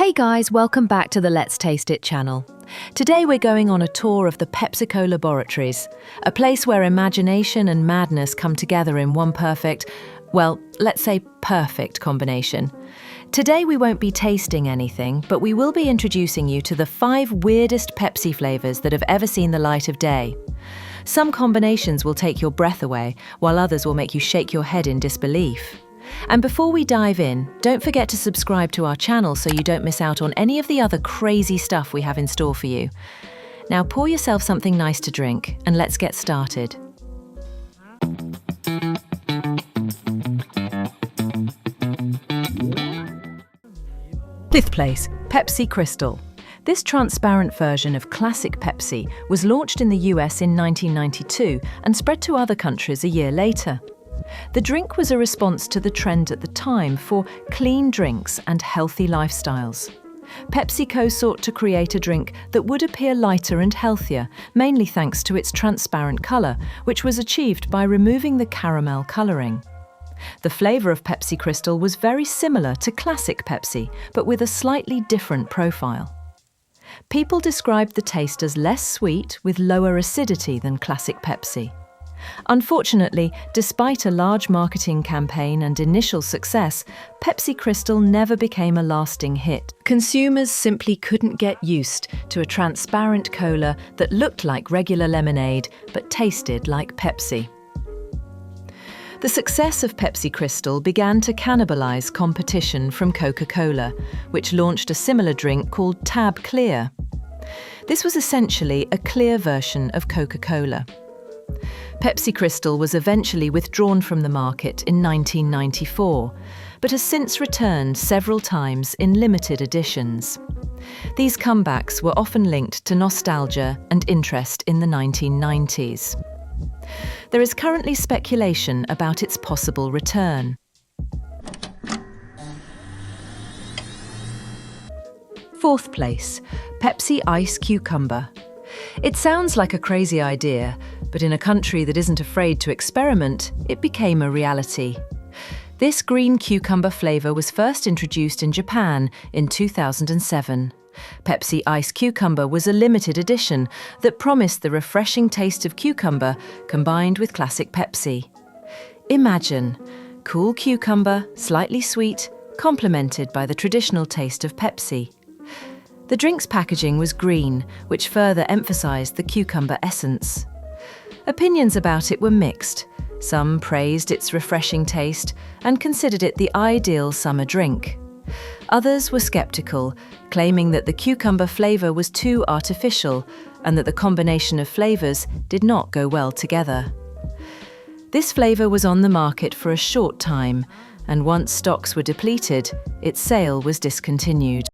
Hey guys, welcome back to the Let's Taste It channel. Today we're going on a tour of the PepsiCo laboratories, a place where imagination and madness come together in one perfect, well, let's say perfect combination. Today we won't be tasting anything, but we will be introducing you to the 5 weirdest Pepsi flavors that have ever seen the light of day. Some combinations will take your breath away, while others will make you shake your head in disbelief. And before we dive in, don't forget to subscribe to our channel so you don't miss out on any of the other crazy stuff we have in store for you. Now pour yourself something nice to drink and let's get started. Fifth place, Pepsi Crystal. This transparent version of classic Pepsi was launched in the US in 1992 and spread to other countries a year later. The drink was a response to the trend at the time for clean drinks and healthy lifestyles. PepsiCo sought to create a drink that would appear lighter and healthier, mainly thanks to its transparent colour, which was achieved by removing the caramel colouring. The flavour of Pepsi Crystal was very similar to classic Pepsi, but with a slightly different profile. People described the taste as less sweet with lower acidity than classic Pepsi. Unfortunately, despite a large marketing campaign and initial success, Pepsi Crystal never became a lasting hit. Consumers simply couldn't get used to a transparent cola that looked like regular lemonade but tasted like Pepsi. The success of Pepsi Crystal began to cannibalize competition from Coca-Cola, which launched a similar drink called Tab Clear. This was essentially a clear version of Coca-Cola. Pepsi Crystal was eventually withdrawn from the market in 1994, but has since returned several times in limited editions. These comebacks were often linked to nostalgia and interest in the 1990s. There is currently speculation about its possible return. Fourth place, Pepsi Ice Cucumber. It sounds like a crazy idea, but in a country that isn't afraid to experiment, it became a reality. This green cucumber flavour was first introduced in Japan in 2007. Pepsi Ice Cucumber was a limited edition that promised the refreshing taste of cucumber combined with classic Pepsi. Imagine, cool cucumber, slightly sweet, complemented by the traditional taste of Pepsi. The drink's packaging was green, which further emphasized the cucumber essence. Opinions about it were mixed. Some praised its refreshing taste and considered it the ideal summer drink. Others were skeptical, claiming that the cucumber flavor was too artificial and that the combination of flavors did not go well together. This flavor was on the market for a short time, and once stocks were depleted, its sale was discontinued.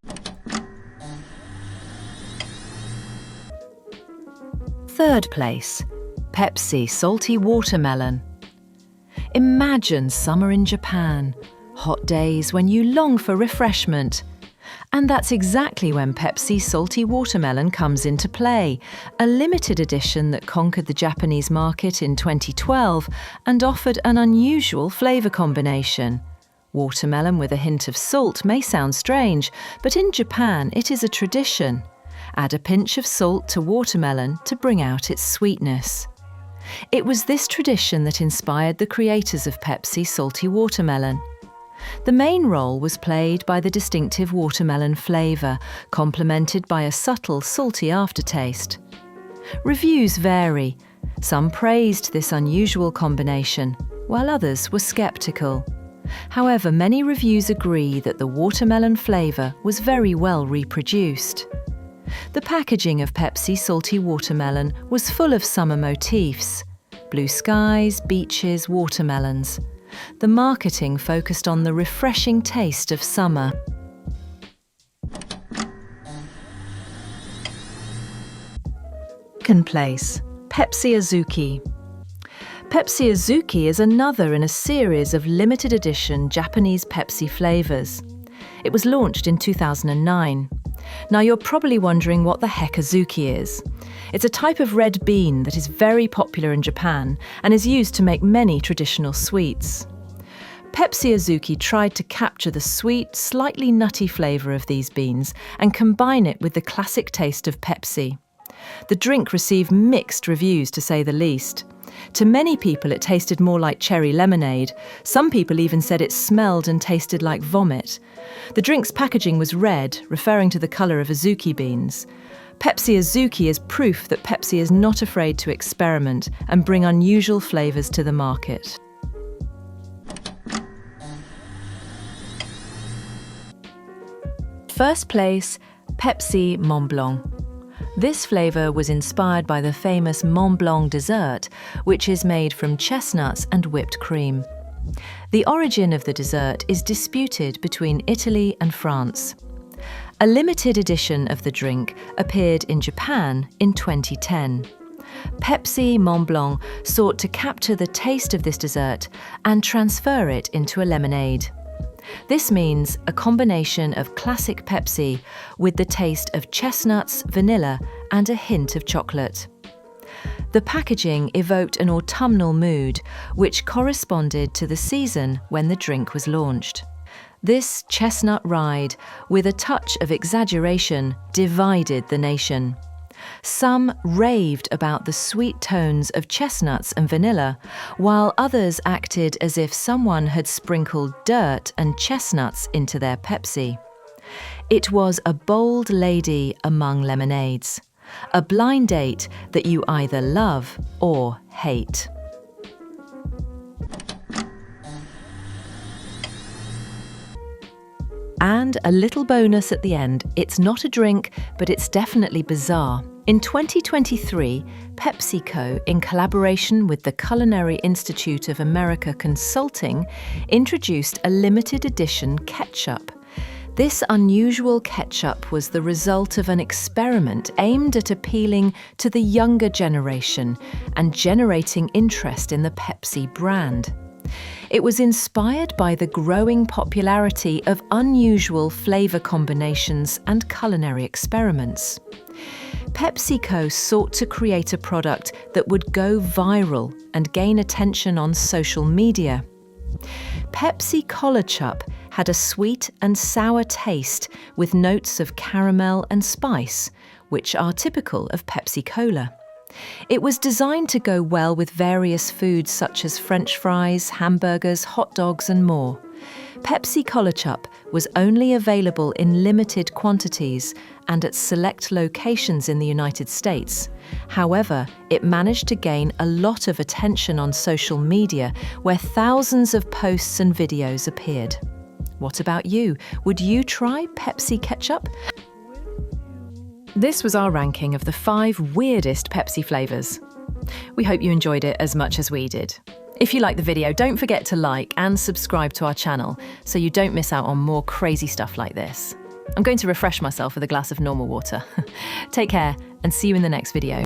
Third place, Pepsi Salty Watermelon. Imagine summer in Japan, hot days when you long for refreshment. And that's exactly when Pepsi Salty Watermelon comes into play, a limited edition that conquered the Japanese market in 2012 and offered an unusual flavor combination. Watermelon with a hint of salt may sound strange, but in Japan it is a tradition. Add a pinch of salt to watermelon to bring out its sweetness. It was this tradition that inspired the creators of Pepsi Salty Watermelon. The main role was played by the distinctive watermelon flavour, complemented by a subtle salty aftertaste. Reviews vary. Some praised this unusual combination, while others were sceptical. However, many reviews agree that the watermelon flavour was very well reproduced. The packaging of Pepsi Salty Watermelon was full of summer motifs: blue skies, beaches, watermelons. The marketing focused on the refreshing taste of summer. Second place, Pepsi Azuki. Pepsi Azuki is another in a series of limited edition Japanese Pepsi flavors. It was launched in 2009. Now you're probably wondering what the heck Azuki is. It's a type of red bean that is very popular in Japan and is used to make many traditional sweets. Pepsi Azuki tried to capture the sweet, slightly nutty flavour of these beans and combine it with the classic taste of Pepsi. The drink received mixed reviews, to say the least. To many people, it tasted more like cherry lemonade. Some people even said it smelled and tasted like vomit. The drink's packaging was red, referring to the colour of Azuki beans. Pepsi Azuki is proof that Pepsi is not afraid to experiment and bring unusual flavours to the market. First place, Pepsi Mont Blanc. This flavour was inspired by the famous Mont Blanc dessert, which is made from chestnuts and whipped cream. The origin of the dessert is disputed between Italy and France. A limited edition of the drink appeared in Japan in 2010. Pepsi Mont Blanc sought to capture the taste of this dessert and transfer it into a lemonade. This means a combination of classic Pepsi with the taste of chestnuts, vanilla, and a hint of chocolate. The packaging evoked an autumnal mood, which corresponded to the season when the drink was launched. This chestnut ride, with a touch of exaggeration, divided the nation. Some raved about the sweet tones of chestnuts and vanilla, while others acted as if someone had sprinkled dirt and chestnuts into their Pepsi. It was a bold lady among lemonades, a blind date that you either love or hate. And a little bonus at the end, it's not a drink, but it's definitely bizarre. In 2023, PepsiCo, in collaboration with the Culinary Institute of America Consulting, introduced a limited edition ketchup. This unusual ketchup was the result of an experiment aimed at appealing to the younger generation and generating interest in the Pepsi brand. It was inspired by the growing popularity of unusual flavour combinations and culinary experiments. PepsiCo sought to create a product that would go viral and gain attention on social media. Pepsi Collar Chup had a sweet and sour taste with notes of caramel and spice, which are typical of Pepsi Cola. It was designed to go well with various foods such as French fries, hamburgers, hot dogs and more. Pepsi Collar Chup was only available in limited quantities and at select locations in the United States. However, it managed to gain a lot of attention on social media, where thousands of posts and videos appeared. What about you? Would you try Pepsi ketchup? This was our ranking of the 5 weirdest Pepsi flavours. We hope you enjoyed it as much as we did. If you liked the video, don't forget to like and subscribe to our channel so you don't miss out on more crazy stuff like this. I'm going to refresh myself with a glass of normal water. Take care and see you in the next video.